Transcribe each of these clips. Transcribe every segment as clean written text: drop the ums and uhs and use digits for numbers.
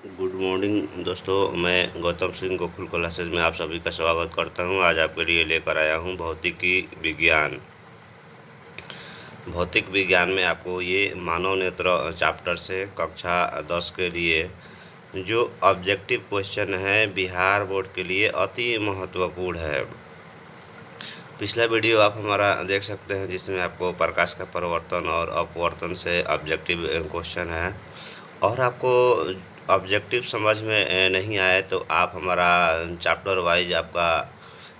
Good morning दोस्तों, मैं Gautam Singh Gokul classes में आप सभी का स्वागत करता हूं। आज आपके लिए लेकर आया हूं भौतिकी विज्ञान। भौतिक विज्ञान में आपको ये मानव नेत्र चैप्टर से कक्षा 10 के लिए जो ऑब्जेक्टिव क्वेश्चन है बिहार बोर्ड के लिए अति महत्वपूर्ण है। पिछला वीडियो आप हमारा देख सकते हैं जिसमें आपको प्रकाश का परिवर्तन और अपवर्तन से ऑब्जेक्टिव क्वेश्चन है। और आपको ऑब्जेक्टिव समझ में नहीं आए तो आप हमारा चैप्टर वाइज आपका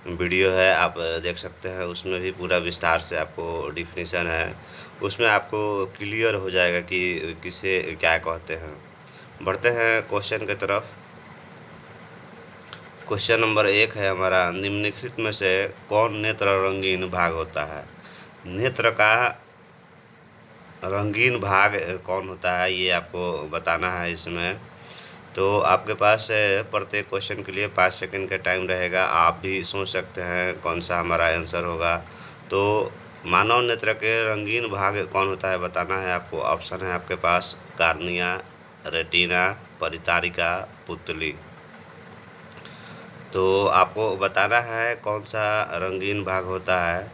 वीडियो है, आप देख सकते हैं। उसमें भी पूरा विस्तार से आपको डिफिनीशन है, उसमें आपको क्लियर हो जाएगा कि किसे क्या कहते हैं। बढ़ते हैं क्वेश्चन की तरफ। क्वेश्चन नंबर 1 है हमारा, निम्नलिखित में से कौन नेत्र रंगीन भाग होता है। नेत्र का रंगीन भाग कौन होता है ये आपको बताना है इसमें। तो आपके पास प्रत्येक क्वेश्चन के लिए 5 सेकंड का टाइम रहेगा। आप भी सोच सकते हैं कौन सा हमारा आंसर होगा। तो मानव नेत्र के रंगीन भाग कौन होता है बताना है आपको। ऑप्शन है आपके पास कार्निया, रेटिना, परितारिका, पुतली। तो आपको बताना है कौन सा रंगीन भाग होता है।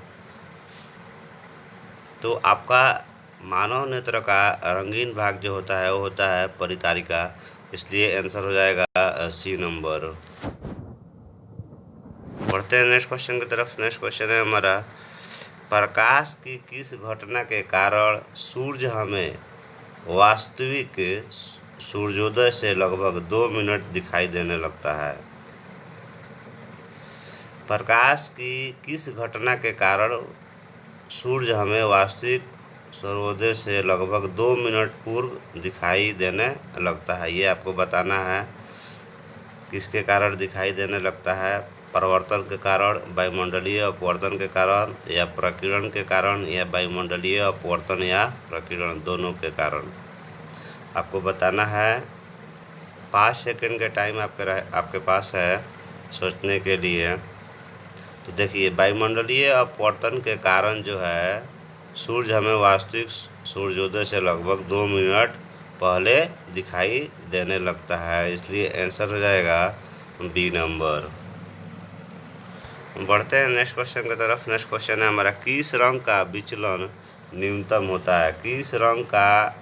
तो आपका मानव नेत्र का रंगीन भाग जो होता है वो होता है परितारिका, इसलिए आंसर हो जाएगा सी नंबर। बढ़ते हैं नेक्स्ट क्वेश्चन की तरफ। नेक्स्ट क्वेश्चन है हमारा, प्रकाश की किस घटना के कारण सूर्य हमें वास्तविक सूर्योदय से लगभग 2 मिनट दिखाई देने लगता है। प्रकाश की किस घटना के कारण सूर्य हमें वास्तविक सूर्योदय से लगभग 2 मिनट पूर्व दिखाई देने लगता है, ये आपको बताना है। किसके कारण दिखाई देने लगता है? परिवर्तन के कारण, वायुमंडलीय अपवर्तन के कारण, या प्रकीर्णन के कारण, या वायुमंडलीय अपवर्तन या प्रकीर्णन दोनों के कारण। आपको बताना है। 5 सेकंड का टाइम आपके पास है सोचने के लिए। तो देखिए, वायुमंडलीय अपवर्तन के कारण जो है सूर्य हमें वास्तविक सूर्योदय से लगभग 2 मिनट पहले दिखाई देने लगता है, इसलिए आंसर हो जाएगा बी नंबर। बढ़ते हैं नेक्स्ट क्वेश्चन की तरफ। नेक्स्ट क्वेश्चन है हमारा, किस रंग का विचलन न्यूनतम होता है। किस रंग का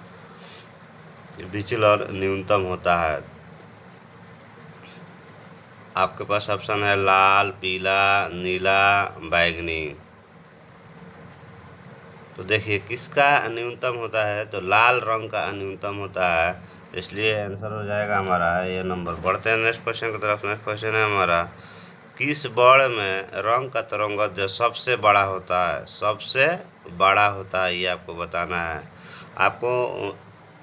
विचलन न्यूनतम होता है? आपके पास ऑप्शन है लाल, पीला, नीला, बैगनी। तो देखिए किसका न्यूनतम होता है, तो लाल रंग का न्यूनतम होता है, इसलिए आंसर हो जाएगा हमारा ये नंबर। बढ़ते हैं नेक्स्ट क्वेश्चन की तरफ। नेक्स्ट क्वेश्चन है हमारा, किस वर्ण में रंग का तरंगदैर्घ्य सबसे बड़ा होता है। सबसे बड़ा होता है ये आपको बताना है। आपको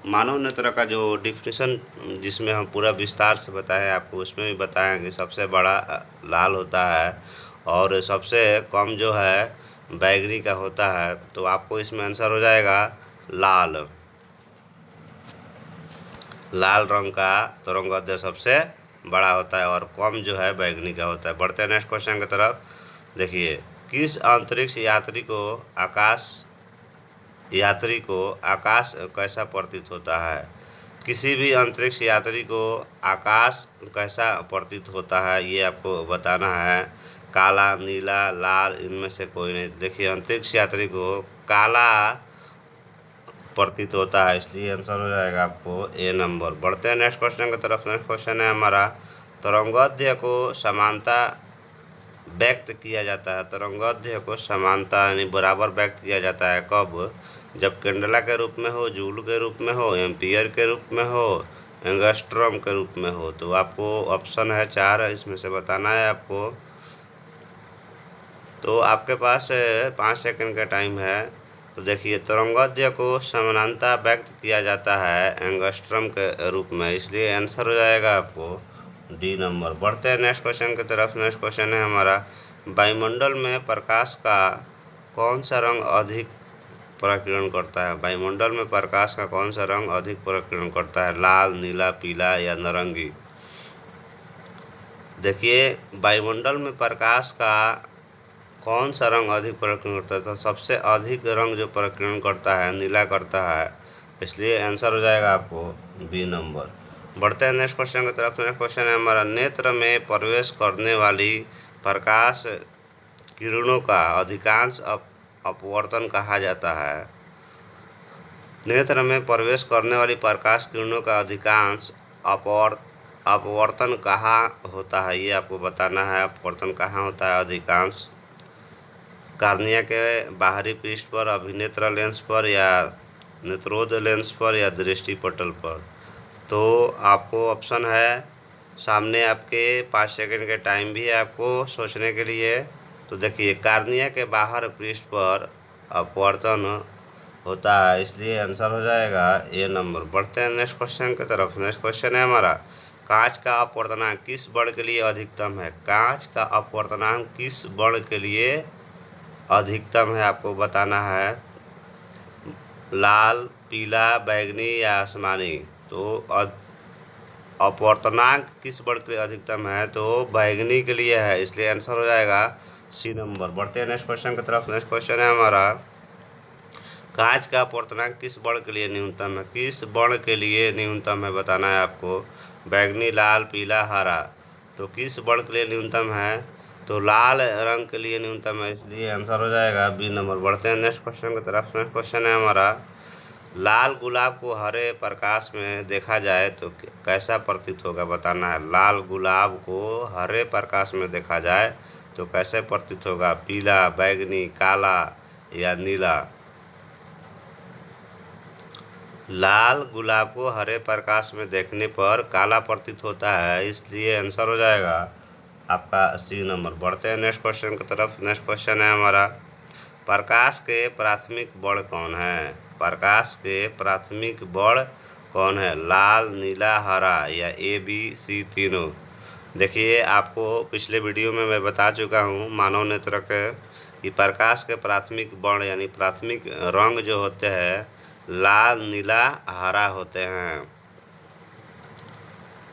मानव नेत्र का जो डिफिनीशन जिसमें हम पूरा विस्तार से बताएं आपको, उसमें भी बताएंगे सबसे बड़ा लाल होता है और सबसे कम जो है बैगनी का होता है। तो आपको इसमें आंसर हो जाएगा लाल। लाल रंग का तरंगदैर्घ्य सबसे बड़ा होता है और कम जो है बैगनी का होता है। बढ़ते हैं नेक्स्ट क्वेश्चन की तरफ। देखिए, किस अंतरिक्ष यात्री को आकाश कैसा प्रतीत होता है। किसी भी अंतरिक्ष यात्री को आकाश कैसा प्रतीत होता है ये आपको बताना है। काला, नीला, लाल, इनमें से कोई नहीं। देखिए, अंतरिक्ष यात्री को काला प्रतीत होता है, इसलिए आंसर हो जाएगा आपको ए नंबर। बढ़ते हैं नेक्स्ट क्वेश्चन की तरफ। नेक्स्ट क्वेश्चन है हमारा, तरंगदैर्घ्य को समानता व्यक्त किया जाता है। तरंगदैर्घ्य को समानता यानी बराबर व्यक्त किया जाता है कब? जब कैंडेला के रूप में हो, जूल के रूप में हो, एम्पियर के रूप में हो, एंगस्ट्रॉम के रूप में हो। तो आपको ऑप्शन है 4, इसमें से बताना है आपको। तो आपके पास 5 सेकंड का टाइम है। तो देखिए, तरंगदैर्घ्य को समानता व्यक्त किया जाता है एंगस्ट्रॉम के रूप में, इसलिए आंसर हो जाएगा आपको डी नंबर। बढ़ते हैं नेक्स्ट क्वेश्चन की तरफ। नेक्स्ट क्वेश्चन है हमारा, वायुमंडल में प्रकाश का कौन सा रंग अधिक प्रकीर्णन करता है। वायुमंडल में प्रकाश का कौन सा रंग अधिक प्रकीर्णन करता है, लाल, नीला, पीला या नारंगी। देखिए, वायुमंडल में प्रकाश का कौन सा रंग अधिक प्रकीर्णन करता है, तो सबसे अधिक रंग जो प्रकीर्णन करता है नीला करता है, इसलिए आंसर हो जाएगा आपको बी नंबर। बढ़ते हैं नेक्स्ट क्वेश्चन की तरफ। नेक्स्ट क्वेश्चन है हमारा, नेत्र में प्रवेश करने वाली प्रकाश किरणों का अधिकांश अपवर्तन कहा जाता है। नेत्र में प्रवेश करने वाली प्रकाश किरणों का अधिकांश अपवर्तन कहाँ होता है, ये आपको बताना है। अपवर्तन कहाँ होता है अधिकांश? कार्निया के बाहरी पृष्ठ पर, अभिनेत्र लेंस पर, या नेत्रोद लेंस पर, या दृष्टि पटल पर। तो आपको ऑप्शन है सामने आपके, 5 सेकंड के टाइम भी है आपको सोचने के लिए। तो देखिए, कार्निया के बाहर पृष्ठ पर अपवर्तन होता है, इसलिए आंसर हो जाएगा ए नंबर। बढ़ते हैं नेक्स्ट क्वेश्चन की तरफ। नेक्स्ट क्वेश्चन है हमारा, कांच का अपवर्तनांक किस वर्ण के लिए अधिकतम है? कांच का अपवर्तनांक किस वर्ण के लिए अधिकतम है, आपको बताना है। लाल, पीला, बैंगनी या आसमानी। तो अपवर्तनांक किस वर्ण के लिए अधिकतम है? तो बैंगनी के लिए है, इसलिए आंसर हो जाएगा सी नंबर। बढ़ते हैं नेक्स्ट क्वेश्चन की तरफ। नेक्स्ट क्वेश्चन है हमारा, कांच का अपवर्तनांक किस वर्ण के लिए न्यूनतम है? किस वर्ण के लिए न्यूनतम है बताना है आपको। बैंगनी, लाल, पीला, हरा। तो किस वर्ण के लिए न्यूनतम है? तो लाल रंग के लिए न्यूनतम है, इसलिए आंसर हो जाएगा बी नंबर। बढ़ते हैं नेक्स्ट क्वेश्चन की तरफ। नेक्स्ट क्वेश्चन है हमारा, लाल गुलाब को हरे प्रकाश में देखा जाए तो कैसा प्रतीत होगा बताना है। लाल गुलाब को हरे प्रकाश में देखा जाए तो कैसे प्रतीत होगा? पीला, बैंगनी, काला या नीला। लाल गुलाब को हरे प्रकाश में देखने पर काला प्रतीत होता है, इसलिए आंसर हो जाएगा आपका सी नंबर। बढ़ते हैं नेक्स्ट क्वेश्चन की तरफ। नेक्स्ट क्वेश्चन है हमारा, प्रकाश के प्राथमिक वर्ण कौन है? प्रकाश के प्राथमिक वर्ण कौन है? लाल, नीला, हरा या ए बी सी तीनों। देखिए, आपको पिछले वीडियो में मैं बता चुका हूँ मानव नेत्र के कि प्रकाश के प्राथमिक वर्ण यानी प्राथमिक रंग जो होते हैं लाल, नीला, हरा होते हैं,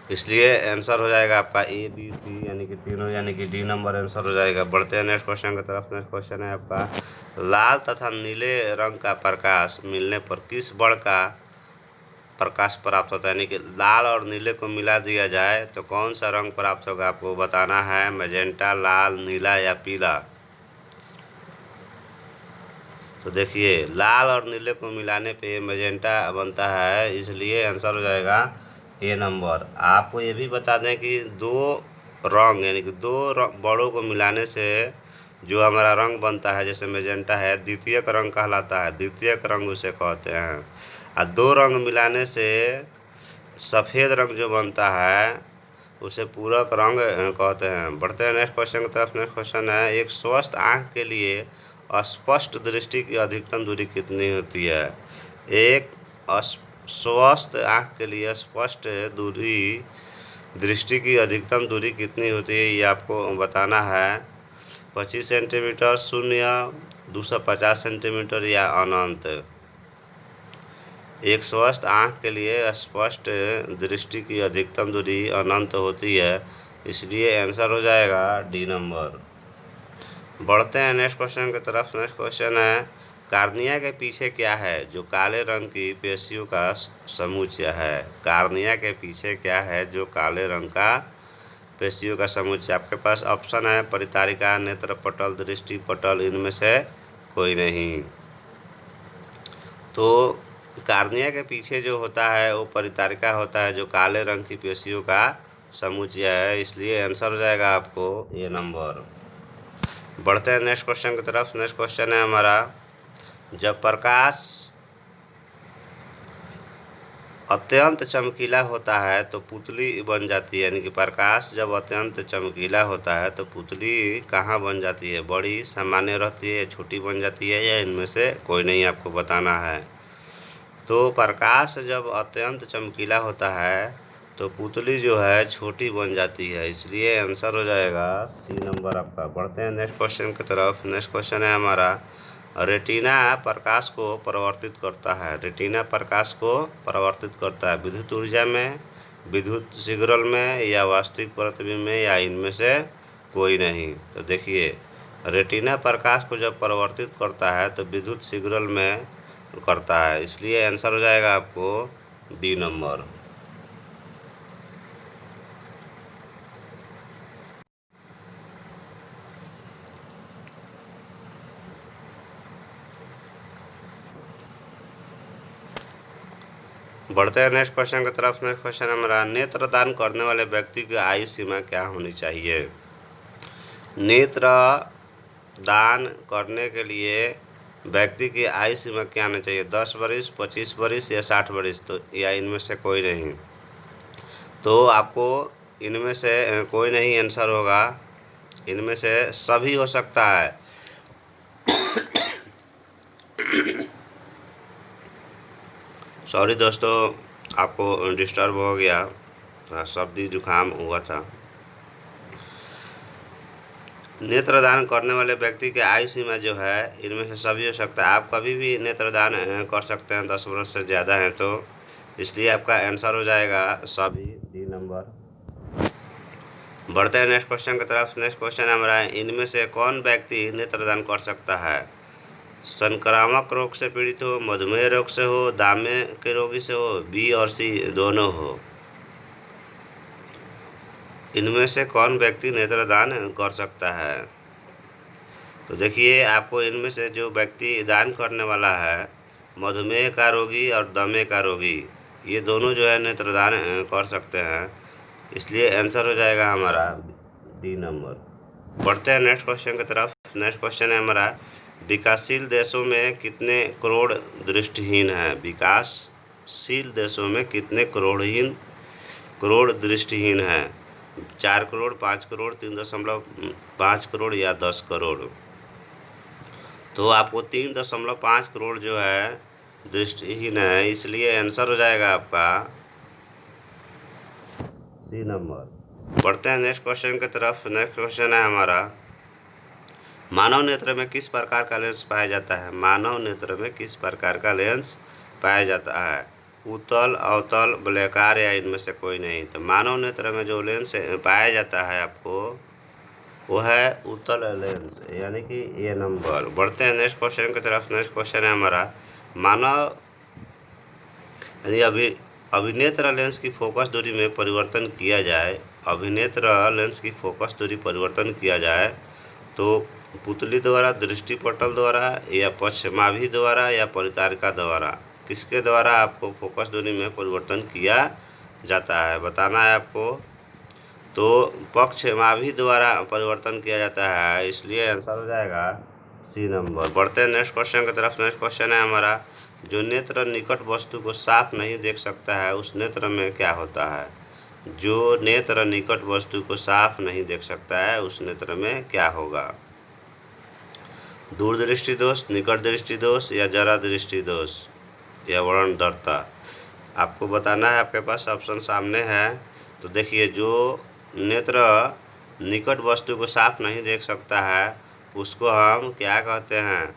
इसलिए आंसर हो जाएगा आपका ए बी सी यानी कि तीनों, यानी कि डी नंबर आंसर हो जाएगा। बढ़ते हैं नेक्स्ट क्वेश्चन की तरफ। नेक्स्ट क्वेश्चन है आपका, लाल तथा नीले रंग का प्रकाश मिलने पर किस वर्ण का प्रकाश प्राप्त होता है? यानी कि लाल और नीले को मिला दिया जाए तो कौन सा रंग प्राप्त होगा, आपको बताना है। मैजेंटा, लाल, नीला या पीला। तो देखिए, लाल और नीले को मिलाने पे मैजेंटा बनता है, इसलिए आंसर हो जाएगा ए नंबर। आपको ये भी बता दें कि दो रंग यानी कि दो बड़ों को मिलाने से जो हमारा रंग बनता है, जैसे मैजेंटा है, द्वितीयक रंग कहलाता है, द्वितीयक रंग उसे कहते हैं। और दो रंग मिलाने से सफ़ेद रंग जो बनता है उसे पूरक रंग कहते हैं। बढ़ते हैं नेक्स्ट क्वेश्चन की तरफ। नेक्स्ट क्वेश्चन है, एक स्वस्थ आँख के लिए स्पष्ट दृष्टि की अधिकतम दूरी कितनी होती है? एक स्वस्थ आँख के लिए स्पष्ट दृष्टि की अधिकतम दूरी कितनी होती है, ये आपको बताना है। 25 सेंटीमीटर, 0, 250 सेंटीमीटर या अनंत। एक स्वस्थ आँख के लिए स्पष्ट दृष्टि की अधिकतम दूरी अनंत होती है, इसलिए आंसर हो जाएगा डी नंबर। बढ़ते हैं नेक्स्ट क्वेश्चन की तरफ। नेक्स्ट क्वेश्चन है, कार्निया के पीछे क्या है जो काले रंग की पेशियों का समुच्चय है? कार्निया के पीछे क्या है जो काले रंग का पेशियों का समुच्चय? आपके पास ऑप्शन है परितारिका, नेत्र पटल, दृष्टि पटल, इनमें से कोई नहीं। तो कार्निया के पीछे जो होता है वो परितारिका होता है, जो काले रंग की पेशियों का समुच्चय है, इसलिए आंसर हो जाएगा आपको ए नंबर। बढ़ते हैं नेक्स्ट क्वेश्चन की तरफ। नेक्स्ट क्वेश्चन है हमारा, जब प्रकाश अत्यंत चमकीला होता है तो पुतली बन जाती है, यानी कि प्रकाश जब अत्यंत चमकीला होता है तो पुतली कहाँ बन जाती है? बड़ी, सामान्य रहती है, छोटी बन जाती है, या इनमें से कोई नहीं, आपको बताना है। तो प्रकाश जब अत्यंत चमकीला होता है तो पुतली जो है छोटी बन जाती है, इसलिए आंसर हो जाएगा सी नंबर आपका। बढ़ते हैं नेक्स्ट क्वेश्चन की तरफ। नेक्स्ट क्वेश्चन है हमारा, रेटिना प्रकाश को परिवर्तित करता है। रेटिना प्रकाश को परिवर्तित करता है विद्युत ऊर्जा में, विद्युत सिग्नल में, या वास्तविक प्रतिबिंब में, या इनमें से कोई नहीं। तो देखिए, रेटिना प्रकाश को जब परिवर्तित करता है तो विद्युत सिग्नल में करता है, इसलिए आंसर हो जाएगा आपको डी नंबर। बढ़ते हैं नेक्स्ट क्वेश्चन की तरफ। नेक्स्ट क्वेश्चन हमारा, नेत्र दान करने वाले व्यक्ति की आयु सीमा क्या होनी चाहिए? नेत्र दान करने के लिए व्यक्ति की आयु सीमा क्या होनी चाहिए? 10 वर्ष, 25 वर्ष या 60 वर्ष? तो या इनमें से कोई नहीं। तो आपको इनमें से कोई नहीं आंसर होगा, इनमें से सभी हो सकता है। सॉरी दोस्तों, आपको डिस्टर्ब हो गया, सर्दी जुकाम हुआ था। नेत्रदान करने वाले व्यक्ति की आयु सीमा जो है इनमें से सभी हो सकता है। आप कभी भी नेत्रदान कर सकते हैं 10 वर्ष से ज़्यादा है तो, इसलिए आपका आंसर हो जाएगा सभी, डी नंबर। बढ़ते हैं नेक्स्ट क्वेश्चन की तरफ। नेक्स्ट क्वेश्चन हमारा, इनमें से कौन व्यक्ति नेत्रदान कर सकता है? संक्रामक रोग से पीड़ित हो, मधुमेह रोग से हो, दामे के रोगी से हो, बी और सी दोनों हो। इनमें से कौन व्यक्ति नेत्रदान कर सकता है? तो देखिए, आपको इनमें से जो व्यक्ति दान करने वाला है, मधुमेह का रोगी और दमे का रोगी, ये दोनों जो है नेत्रदान कर सकते हैं, इसलिए आंसर हो जाएगा हमारा डी नंबर। बढ़ते हैं नेक्स्ट क्वेश्चन की तरफ। नेक्स्ट क्वेश्चन है हमारा, विकासशील देशों में कितने करोड़ दृष्टिहीन हैं? विकासशील देशों में कितने करोड़ दृष्टिहीन हैं? 4 करोड़, 5 करोड़, 3.5 करोड़ या 10 करोड़? तो आपको 3.5 करोड़ जो है दृष्टिहीन है, इसलिए आंसर हो जाएगा आपका सी नंबर। बढ़ते हैं नेक्स्ट क्वेश्चन की तरफ। नेक्स्ट क्वेश्चन है हमारा, मानव नेत्र में किस प्रकार का लेंस पाया जाता है? मानव नेत्र में किस प्रकार का लेंस पाया जाता है? उत्तल, अवतल, वलयाकार या इनमें से कोई नहीं? तो मानव नेत्र में जो लेंस पाया जाता है आपको, वो है उत्तल लेंस, यानी कि ये नंबर। बढ़ते हैं नेक्स्ट क्वेश्चन की तरफ। नेक्स्ट क्वेश्चन है हमारा, मानव यदि अभिनेत्र लेंस की फोकस दूरी में परिवर्तन किया जाए, अभिनेत्र लेंस की फोकस दूरी परिवर्तन किया जाए तो पुतली द्वारा, दृष्टिपटल द्वारा या पश्चिमाभि द्वारा या परितारिका द्वारा, किसके द्वारा आपको फोकस दूरी में परिवर्तन किया जाता है, बताना है आपको। तो पश्चिमाभि द्वारा परिवर्तन किया जाता है, इसलिए आंसर हो जाएगा सी नंबर। बढ़ते हैं नेक्स्ट क्वेश्चन की तरफ। नेक्स्ट क्वेश्चन है हमारा, जो नेत्र निकट वस्तु को साफ नहीं देख सकता है, उस नेत्र में क्या होता है? जो नेत्र निकट वस्तु को साफ नहीं देख सकता है, उस नेत्र में क्या होगा? दूरदृष्टि दोष, निकट दृष्टि दोष या जरा दृष्टि दोष या वर्णदर्ता? आपको बताना है, आपके पास ऑप्शन सामने है। तो देखिए, जो नेत्र निकट वस्तु को साफ नहीं देख सकता है, उसको हम क्या कहते हैं?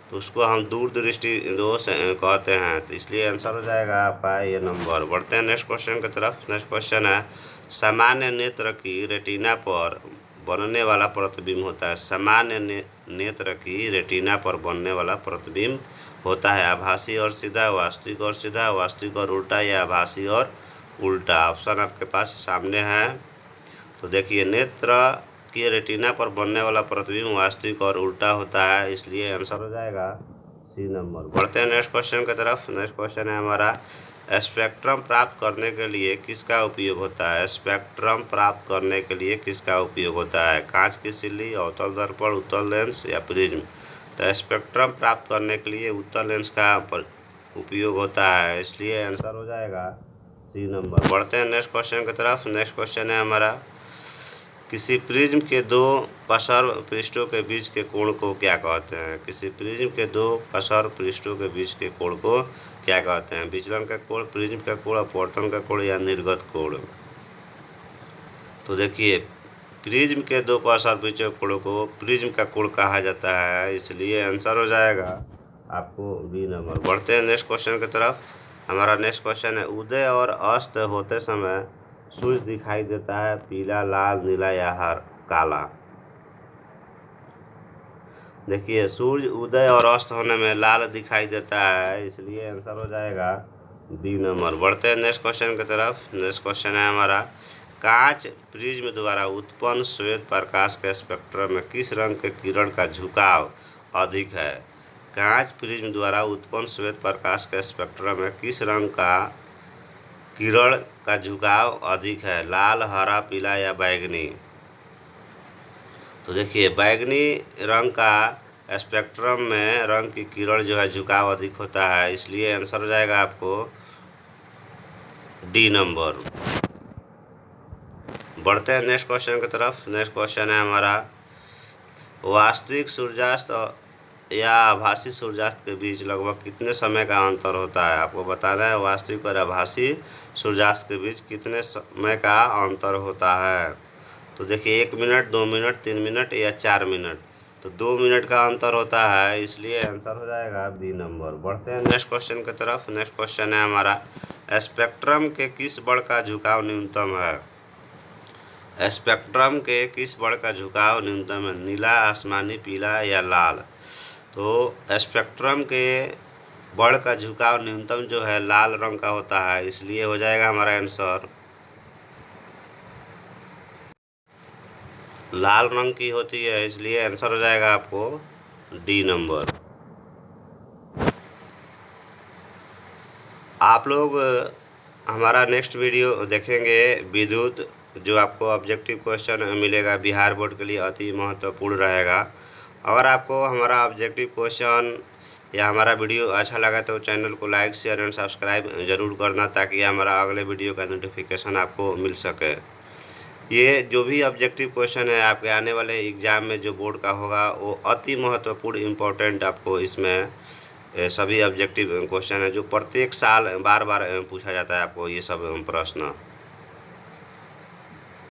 तो उसको हम दूरदृष्टि दोष कहते हैं, तो इसलिए आंसर हो जाएगा आपका ये नंबर। बढ़ते हैं नेक्स्ट क्वेश्चन की तरफ। नेक्स्ट क्वेश्चन है, सामान्य नेत्र की रेटिना पर बनने वाला प्रतिबिंब होता है। सामान्य नेत्र की रेटिना पर बनने वाला प्रतिबिंब होता है आभासी और सीधा, वास्तविक और सीधा, वास्तविक और उल्टा या आभासी और उल्टा? ऑप्शन आपके पास सामने है। तो देखिए, नेत्र की रेटिना पर बनने वाला प्रतिबिंब वास्तविक और उल्टा होता है, इसलिए आंसर हो जाएगा सी नंबर। बढ़ते हैं नेक्स्ट क्वेश्चन की तरफ। नेक्स्ट क्वेश्चन है हमारा, स्पेक्ट्रम प्राप्त करने के लिए किसका उपयोग होता है? स्पेक्ट्रम प्राप्त करने के लिए किसका उपयोग होता है? कांच की सिल्ली, अवतल दर्पण, उत्तल लेंस या प्रिज्म? तो स्पेक्ट्रम प्राप्त करने के लिए उत्तल लेंस का उपयोग होता है, इसलिए आंसर हो जाएगा सी नंबर। बढ़ते हैं नेक्स्ट क्वेश्चन की तरफ। नेक्स्ट क्वेश्चन है हमारा, किसी प्रिज्म के दो पसर पृष्ठों के बीच के कोण को क्या कहते हैं? किसी प्रिज्म के दो पसर पृष्ठों के बीच के कोण को क्या कहते हैं? विचलन का कोण, प्रिज्म का कोण, अपवर्तन का कोण या निर्गत कोण? तो देखिए, प्रिज्म के दो पसर पृष्ठों के कोण को प्रिज्म का कोण कहा जाता है, इसलिए आंसर हो जाएगा आपको बी नंबर। बढ़ते हैं नेक्स्ट क्वेश्चन की तरफ। हमारा नेक्स्ट क्वेश्चन है, उदय और अस्त होते समय सूर्य दिखाई देता है पीला, लाल, नीला या हर काला? देखिए, सूर्य उदय और अस्त होने में लाल दिखाई देता है, इसलिए आंसर हो जाएगा डी नंबर। बढ़ते हैं नेक्स्ट क्वेश्चन की तरफ। नेक्स्ट क्वेश्चन है हमारा, कांच प्रिज्म द्वारा उत्पन्न श्वेत प्रकाश के स्पेक्ट्रम में किस रंग के किरण का झुकाव अधिक है? कांच प्रिज्म द्वारा उत्पन्न श्वेत प्रकाश के स्पेक्ट्रम में किस रंग का किरण का झुकाव अधिक है, लाल, हरा, पीला या बैंगनी? तो देखिए बैंगनी रंग का स्पेक्ट्रम में रंग की किरण जो है झुकाव अधिक होता है, इसलिए आंसर हो जाएगा आपको डी नंबर। बढ़ते हैं नेक्स्ट क्वेश्चन की तरफ। नेक्स्ट क्वेश्चन है हमारा, वास्तविक सूर्यास्त या आभासी सूर्यास्त के बीच लगभग कितने समय का अंतर होता है? आपको बताना है वास्तविक और आभासी सूर्यास्त के बीच कितने समय का अंतर होता है। तो देखिए 1 मिनट, 2 मिनट, 3 मिनट या 4 मिनट। तो 2 मिनट का अंतर होता है, इसलिए आंसर हो जाएगा बी नंबर। बढ़ते हैं नेक्स्ट क्वेश्चन की तरफ। नेक्स्ट क्वेश्चन है हमारा, स्पेक्ट्रम के किस बड़ का झुकाव न्यूनतम है? स्पेक्ट्रम के किस बड़ का झुकाव न्यूनतम है? नीला, आसमानी, पीला या लाल? तो स्पेक्ट्रम के बड़ का झुकाव न्यूनतम जो है लाल रंग का होता है, इसलिए हो जाएगा हमारा आंसर लाल रंग की होती है, इसलिए आंसर हो जाएगा आपको डी नंबर। आप लोग हमारा नेक्स्ट वीडियो देखेंगे विद्युत, जो आपको ऑब्जेक्टिव क्वेश्चन मिलेगा बिहार बोर्ड के लिए अति महत्वपूर्ण रहेगा। अगर आपको हमारा ऑब्जेक्टिव क्वेश्चन या हमारा वीडियो अच्छा लगा तो चैनल को लाइक, शेयर एंड सब्सक्राइब जरूर करना, ताकि हमारा अगले वीडियो का नोटिफिकेशन आपको मिल सके। ये जो भी ऑब्जेक्टिव क्वेश्चन है आपके आने वाले एग्ज़ाम में जो बोर्ड का होगा, वो अति महत्वपूर्ण इम्पोर्टेंट आपको इसमें सभी ऑब्जेक्टिव क्वेश्चन है, जो प्रत्येक साल बार बार पूछा जाता है आपको ये सब प्रश्न।